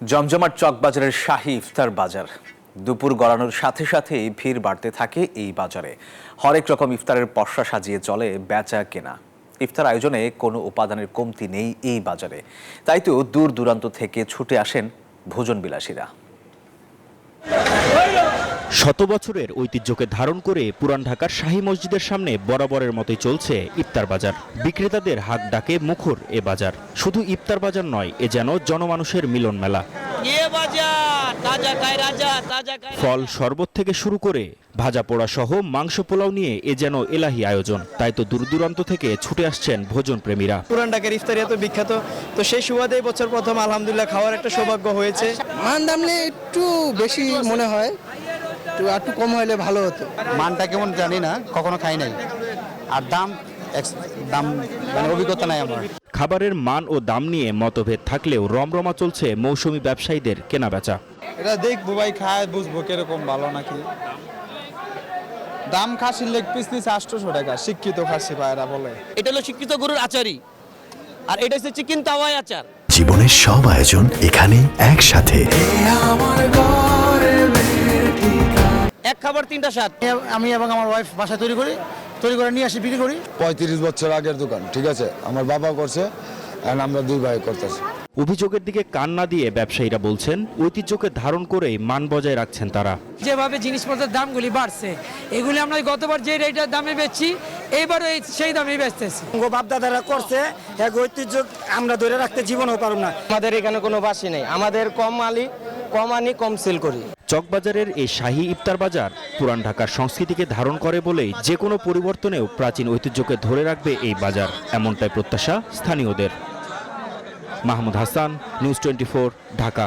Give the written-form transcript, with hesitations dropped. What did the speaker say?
জমজমাট চকবাজারের শাহী ইফতার বাজার। দুপুর গড়ানোর সাথে সাথেই ভিড় বাড়তে থাকে এই বাজারে। হরেক রকম ইফতারের পসরা সাজিয়ে চলে বেচা কেনা। ইফতার আয়োজনে কোনো উপাদানের কমতি নেই এই বাজারে, তাই তো দূর দূরান্ত থেকে ছুটে আসেন ভোজন বিলাসীরা। শত বছরের ঐতিহ্যকে ধারণ করে পুরান ঢাকার শাহী মসজিদের সামনে বরাবরের মতোই চলছে ইফতার বাজার। বিক্রেতাদের হাক ডাকে মুখর এ বাজার। শুধু ইফতার বাজার নয়, এ যেন জনমানুষের মিলন মেলা। ফল শরবত থেকে শুরু করে ভাজা পোড়া সহ মাংস পোলাও নিয়ে এ যেন এলাহি আয়োজন। তাই তো দূর দূরান্ত থেকে ছুটে আসছেন ভোজন প্রেমীরা। পুরান ঢাকার ইফতারি এত বিখ্যাত, তো সেই সুবাদে বছর প্রথম আলহামদুলিল্লাহ খাওয়ার একটা সৌভাগ্য হয়েছে। মান দামলে একটু বেশি মনে হয়, একটু কম হলে ভালো হতো। মানটা কেমন জানি না, কখনো খাই নাই। আর দাম মানে অভিজ্ঞতা নাই আমার। খাবারের মান ও দাম নিয়ে মতভেদ থাকলেও রমরমা চলছে মৌসুমী ব্যবসায়ীদের কেনাবেচা। এটা দেখবো ভাই, খায় বুঝবো কিরকম ভালো নাকি। দাম খাসির লেগ পিস নিচ্ছে 800 টাকা, শিক্ষিত খাসি পায়রা বলে। এটা হলো শিক্ষিত গরুর আচারি, আর এটা হচ্ছে চিকেন তাওয়াই আচার। জীবনের সব আয়োজন এখানে একসাথে। এক খাবার তিনটা স্বাদ। আমি এবং আমার ওয়াইফ বাসা তৈরি করে নিয়ে আসি, বিক্রি করি। 35 বছর আগের দোকান, ঠিক আছে, আমার বাবা করছে আর আমরা দুই ভাই করতেছি। অভিযোগের দিকে কান না দিয়ে ব্যবসায়ীরা বলছেন, ঐতিহ্যকে ধারণ করেই মান বজায় রাখছেন তারা। যেভাবে জিনিসপত্রের দামগুলি বাড়ছে, এগুলি আমরা গতবার যে রেটের দামে বেচছি, এইবারও সেই দামে বেচতেছি। বাপ দাদারা করছে, এক ঐতিহ্য আমরা ধরে রাখতে জীবনও পারব না। আমাদের এখানে কোনো বাসি নেই, আমাদের কম আনি কম সেল করি। চকবাজারের এই শাহী ইফতার বাজার পুরান ঢাকার সংস্কৃতিকে ধারণ করে বলেই যে কোনো পরিবর্তনেও প্রাচীন ঐতিহ্যকে ধরে রাখবে এই বাজার, এমনটাই প্রত্যাশা স্থানীয়দের। মাহমুদ হাসান, নিউজ 24, ঢাকা।